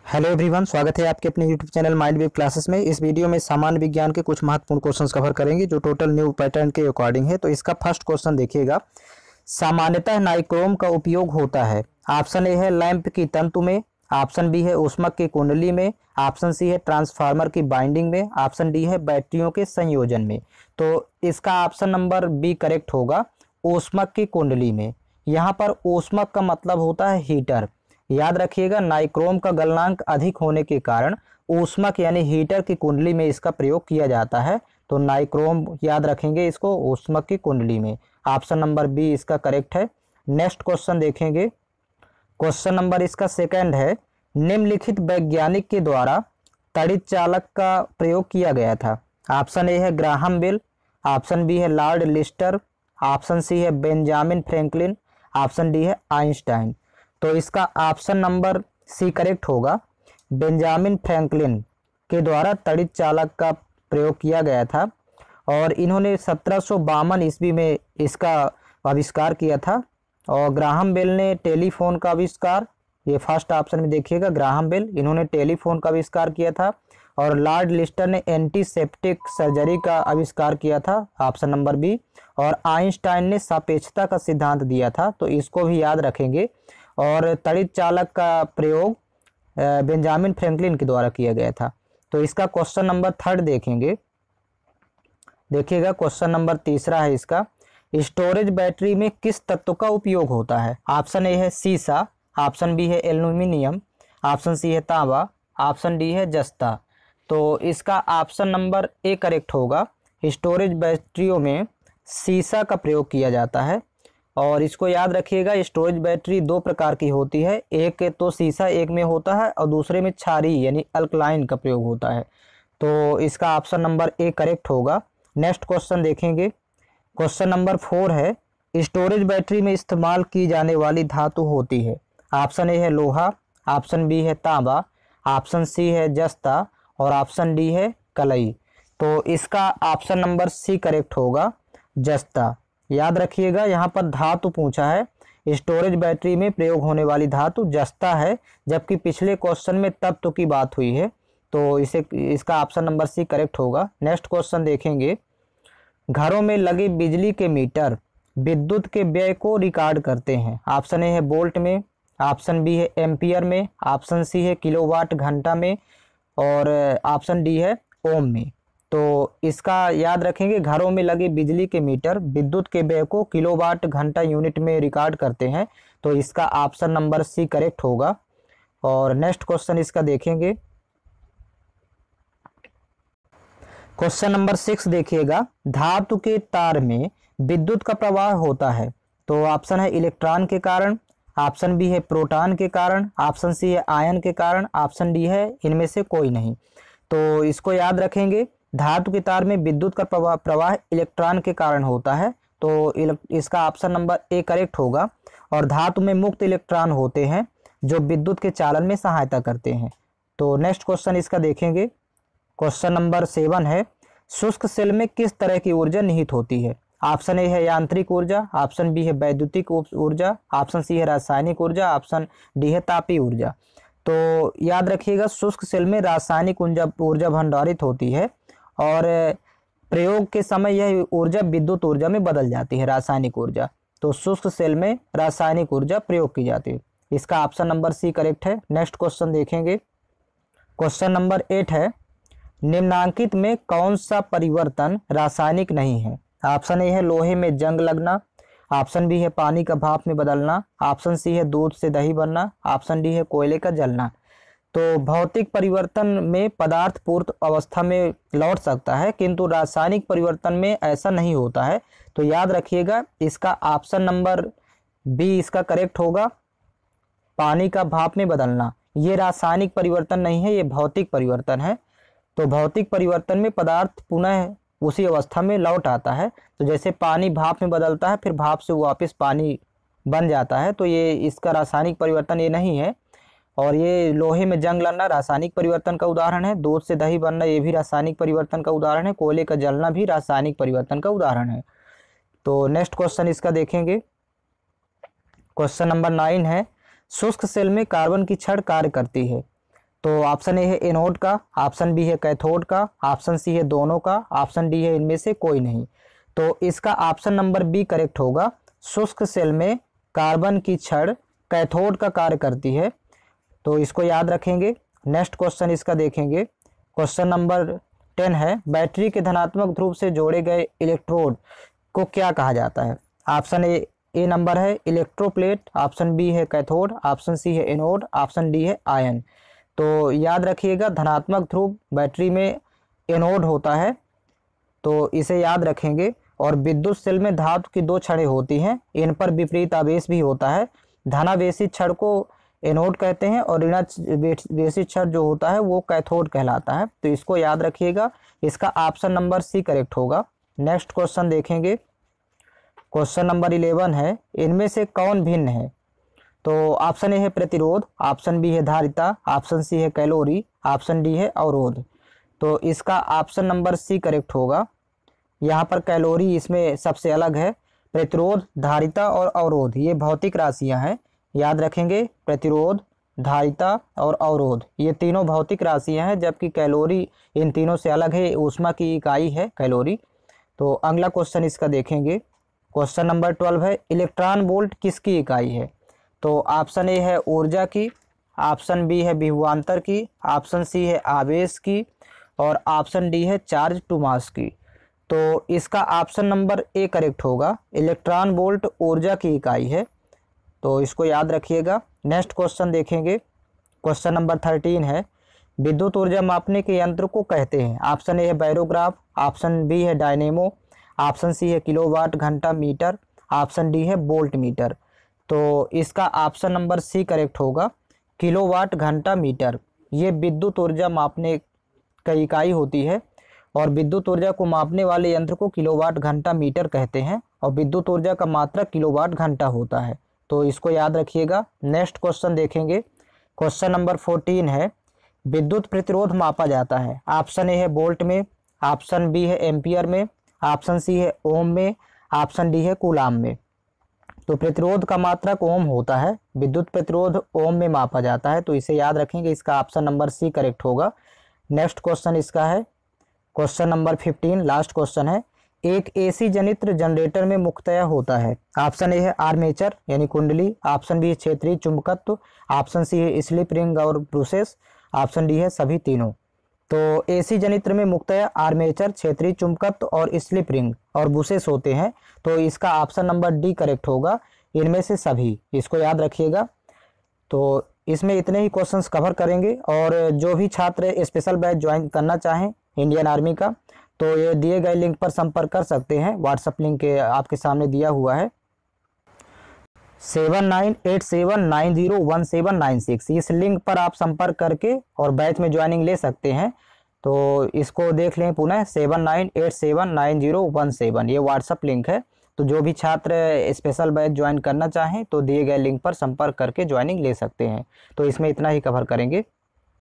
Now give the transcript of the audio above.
Hello everyone, स्वागत है आपके अपने YouTube channel mind wave classes में। इस वीडियो में सामान्य विज्ञान के कुछ महत्वपूर्ण क्वेश्चंस कवर करेंगे जो टोटल न्यू पैटर्न के अकॉर्डिंग है। तो इसका फर्स्ट क्वेश्चन देखिएगा, सामान्यतः नाइक्रोम का उपयोग होता है। ऑप्शन ए है लैंप की तंतु में, ऑप्शन बी है ऊष्मक की कुंडली में, ऑप्शन सी है ट्रांसफार्मर की बाइंडिंग में, ऑप्शन डी है बैटरियों के संयोजन में। तो इसका ऑप्शन नंबर बी करेक्ट होगा, ऊष्मक की कुंडली में। यहाँ पर ऊष्मक का मतलब होता है हीटर। याद रखिएगा, नाइक्रोम का गलनांक अधिक होने के कारण ऊष्मक यानी हीटर की कुंडली में इसका प्रयोग किया जाता है। तो नाइक्रोम याद रखेंगे इसको ऊष्मक की कुंडली में। ऑप्शन नंबर बी इसका करेक्ट है। नेक्स्ट क्वेश्चन देखेंगे, क्वेश्चन नंबर इसका सेकंड है, निम्नलिखित वैज्ञानिक के द्वारा तड़ित चालक का प्रयोग किया गया था। ऑप्शन ए है ग्राहम बेल, ऑप्शन बी है लॉर्ड लिस्टर, ऑप्शन सी है बेंजामिन फ्रैंकलिन, ऑप्शन डी है आइंस्टाइन। तो इसका ऑप्शन नंबर सी करेक्ट होगा, बेंजामिन फ्रैंकलिन के द्वारा तड़ित चालक का प्रयोग किया गया था और इन्होंने 1752 ईस्वी में इसका आविष्कार किया था। और ग्राहम बेल ने टेलीफोन का आविष्कार, ये फर्स्ट ऑप्शन में देखिएगा, ग्राहम बेल इन्होंने टेलीफोन का आविष्कार किया था। और लॉर्ड लिस्टर ने एंटीसेप्टिक सर्जरी का आविष्कार किया था, ऑप्शन नंबर बी। और आइंस्टाइन ने सापेक्षता का सिद्धांत दिया था, तो इसको भी याद रखेंगे। और तड़ित चालक का प्रयोग बेंजामिन फ्रैंकलिन के द्वारा किया गया था। तो इसका क्वेश्चन नंबर थर्ड देखेंगे, देखिएगा क्वेश्चन नंबर तीसरा है इसका, स्टोरेज बैटरी में किस तत्व का उपयोग होता है। ऑप्शन ए है सीसा, ऑप्शन बी है एल्यूमिनियम, ऑप्शन सी है तांबा, ऑप्शन डी है जस्ता। तो इसका ऑप्शन नंबर ए करेक्ट होगा, स्टोरेज बैटरियों में सीसा का प्रयोग किया जाता है। और इसको याद रखिएगा, स्टोरेज बैटरी दो प्रकार की होती है, एक तो सीसा एक में होता है और दूसरे में क्षारीय यानी अल्कलाइन का प्रयोग होता है। तो इसका ऑप्शन नंबर ए करेक्ट होगा। नेक्स्ट क्वेश्चन देखेंगे, क्वेश्चन नंबर 4 है, स्टोरेज बैटरी में इस्तेमाल की जाने वाली धातु होती है। ऑप्शन ए है लोहा, ऑप्शन बी है तांबा, ऑप्शन सी है जस्ता और ऑप्शन डी है कलई। तो इसका ऑप्शन नंबर सी करेक्ट होगा, जस्ता। याद रखिएगा, यहाँ पर धातु पूछा है, स्टोरेज बैटरी में प्रयोग होने वाली धातु जस्ता है, जबकि पिछले क्वेश्चन में तत्व की बात हुई है। तो इसका ऑप्शन नंबर सी करेक्ट होगा। नेक्स्ट क्वेश्चन देखेंगे, घरों में लगे बिजली के मीटर विद्युत के व्यय को रिकॉर्ड करते हैं। ऑप्शन ए है वोल्ट में, ऑप्शन बी है एम्पियर में, ऑप्शन सी है किलोवाट घंटा में और ऑप्शन डी है ओम में। तो इसका याद रखेंगे, घरों में लगे बिजली के मीटर विद्युत के व्यय को किलोवाट घंटा यूनिट में रिकॉर्ड करते हैं। तो इसका ऑप्शन नंबर सी करेक्ट होगा। और नेक्स्ट क्वेश्चन इसका देखेंगे, क्वेश्चन नंबर 6 देखिएगा, धातु के तार में विद्युत का प्रवाह होता है। तो ऑप्शन है इलेक्ट्रॉन के कारण, ऑप्शन बी है प्रोटॉन के कारण, ऑप्शन सी है आयन के कारण, ऑप्शन डी है इनमें से कोई नहीं। तो इसको याद रखेंगे, धातु के तार में विद्युत का प्रवाह इलेक्ट्रॉन के कारण होता है। तो इसका ऑप्शन नंबर ए करेक्ट होगा। और धातु में मुक्त इलेक्ट्रॉन होते हैं जो विद्युत के चालन में सहायता करते हैं। तो नेक्स्ट क्वेश्चन इसका देखेंगे, क्वेश्चन नंबर 7 है, शुष्क सेल में किस तरह की ऊर्जा निहित होती है। ऑप्शन ए है यांत्रिक ऊर्जा, ऑप्शन बी है वैद्युतिक ऊर्जा, ऑप्शन सी है रासायनिक ऊर्जा, ऑप्शन डी है तापीय ऊर्जा। तो याद रखिएगा, शुष्क सेल में रासायनिक ऊर्जा भंडारित होती है और प्रयोग के समय यह ऊर्जा विद्युत ऊर्जा में बदल जाती है, रासायनिक ऊर्जा। तो शुष्क सेल में रासायनिक ऊर्जा प्रयोग की जाती है। इसका ऑप्शन नंबर सी करेक्ट है। नेक्स्ट क्वेश्चन देखेंगे, क्वेश्चन नंबर 8 है, निम्नांकित में कौन सा परिवर्तन रासायनिक नहीं है। ऑप्शन ए है लोहे में जंग लगना, ऑप्शन बी है पानी का भाप में बदलना, ऑप्शन सी है दूध से दही बनना, ऑप्शन डी है कोयले का जलना। तो भौतिक परिवर्तन में पदार्थ पूर्ण अवस्था में लौट सकता है, किंतु रासायनिक परिवर्तन में ऐसा नहीं होता है। तो याद रखिएगा, इसका ऑप्शन नंबर बी इसका करेक्ट होगा, पानी का भाप में बदलना। ये रासायनिक परिवर्तन नहीं है, ये भौतिक परिवर्तन है। तो भौतिक परिवर्तन में पदार्थ पुनः उसी अवस्था में लौट आता है। तो जैसे पानी भाप में बदलता है, फिर भाप से वापस पानी बन जाता है, तो ये इसका रासायनिक परिवर्तन ये नहीं है। और ये लोहे में जंग लगना रासायनिक परिवर्तन का उदाहरण है, दूध से दही बनना ये भी रासायनिक परिवर्तन का उदाहरण है, कोयले का जलना भी रासायनिक परिवर्तन का उदाहरण है। तो नेक्स्ट क्वेश्चन इसका देखेंगे, क्वेश्चन नंबर 9 है, शुष्क सेल में कार्बन की छड़ कार्य करती है। तो ऑप्शन ए है एनोड का, ऑप्शन बी है कैथोड का, ऑप्शन सी है दोनों का, ऑप्शन डी है इनमें से कोई नहीं। तो इसका ऑप्शन नंबर बी करेक्ट होगा। शुष्क सेल में कार्बन की छड़ कैथोड का कार्य करती है, तो इसको याद रखेंगे। नेक्स्ट क्वेश्चन इसका देखेंगे। क्वेश्चन नंबर 10 है, बैटरी के धनात्मक ध्रुव से जोड़े गए इलेक्ट्रोड को क्या कहा जाता है? ऑप्शन ए नंबर है इलेक्ट्रोप्लेट, ऑप्शन बी है कैथोड, ऑप्शन सी है एनोड, ऑप्शन डी है आयन। तो याद रखिएगा धनात्मक ध्रुव बैटरी में एनोड होता है, तो इसे याद रखेंगे। और विद्युत सेल में धातु की 2 छड़ें होती हैं, इन पर विपरीत आवेश भी होता है। धनावेशी छड़ को एनोड कहते हैं और ऋणावेशी छड़ जो होता है वो कैथोड कहलाता है, तो इसको याद रखिएगा। इसका ऑप्शन नंबर सी करेक्ट होगा। नेक्स्ट क्वेश्चन देखेंगे। क्वेश्चन नंबर 11 है, इनमें से कौन भिन्न है? तो ऑप्शन ए है प्रतिरोध, ऑप्शन बी है धारिता, ऑप्शन सी है कैलोरी, ऑप्शन डी है अवरोध। तो इसका ऑप्शन नंबर सी करेक्ट होगा। यहाँ पर कैलोरी इसमें सबसे अलग है। प्रतिरोध, धारिता और अवरोध ये भौतिक राशियाँ हैं, याद रखेंगे। प्रतिरोध, धारिता और अवरोध ये तीनों भौतिक राशियाँ हैं, जबकि कैलोरी इन तीनों से अलग है, ऊष्मा की इकाई है कैलोरी। तो अगला क्वेश्चन इसका देखेंगे। क्वेश्चन नंबर 12 है, इलेक्ट्रॉन वोल्ट किसकी इकाई है? तो ऑप्शन ए है ऊर्जा की, ऑप्शन बी है विभवांतर की, ऑप्शन सी है आवेश की और ऑप्शन डी है चार्ज टू मास की। तो इसका ऑप्शन नंबर ए करेक्ट होगा। इलेक्ट्रॉन वोल्ट ऊर्जा की इकाई है, तो इसको याद रखिएगा। नेक्स्ट क्वेश्चन देखेंगे। क्वेश्चन नंबर 13 है, विद्युत ऊर्जा मापने के यंत्र को कहते हैं? ऑप्शन ए है बैरोग्राफ, ऑप्शन बी है डायनेमो, ऑप्शन सी है किलोवाट घंटा मीटर, ऑप्शन डी है वोल्ट मीटर। तो इसका ऑप्शन नंबर सी करेक्ट होगा। किलोवाट घंटा मीटर ये विद्युत ऊर्जा मापने की इकाई होती है और विद्युत ऊर्जा को मापने वाले यंत्र को किलोवाट घंटा मीटर कहते हैं और विद्युत ऊर्जा का मात्रक किलोवाट घंटा होता है, तो इसको याद रखिएगा। नेक्स्ट क्वेश्चन देखेंगे। क्वेश्चन नंबर 14 है, विद्युत प्रतिरोध मापा जाता है? ऑप्शन ए है वोल्ट में, ऑप्शन बी है एम्पियर में, ऑप्शन सी है ओम में, ऑप्शन डी है कूलाम में। तो प्रतिरोध का मात्रक ओम होता है, विद्युत प्रतिरोध ओम में मापा जाता है, तो इसे याद रखेंगे। इसका ऑप्शन नंबर सी करेक्ट होगा। नेक्स्ट क्वेश्चन इसका है क्वेश्चन नंबर 15, लास्ट क्वेश्चन है, एक एसी जनित्र जनरेटर में मुख्यतया होता है? ऑप्शन ए है आर्मेचर यानी कुंडली, ऑप्शन बी है क्षेत्रीय चुंबकत्व, ऑप्शन सी है स्लिप रिंग और ब्रूसेस, ऑप्शन डी है सभी तीनों। तो एसी जनित्र में मुख्यतया आर्मेचर, क्षेत्रीय चुंबकत्व और स्लिप रिंग और बुशेस होते हैं, तो इसका ऑप्शन नंबर डी करेक्ट होगा। इनमें से सभी, इसको याद रखिएगा। तो इसमें इतने ही क्वेश्चंस कवर करेंगे और जो भी छात्र स्पेशल बैच ज्वाइन करना चाहें इंडियन आर्मी का, तो ये दिए गए लिंक पर संपर्क कर सकते हैं। व्हाट्सएप लिंक आपके सामने दिया हुआ है 7987901796। इस लिंक पर आप संपर्क करके और बैच में ज्वाइनिंग ले सकते हैं। तो इसको देख लें पुनः 79879017, ये व्हाट्सएप लिंक है। तो जो भी छात्र स्पेशल बैच ज्वाइन करना चाहें तो दिए गए लिंक पर संपर्क करके ज्वाइनिंग ले सकते हैं। तो इसमें इतना ही कवर करेंगे।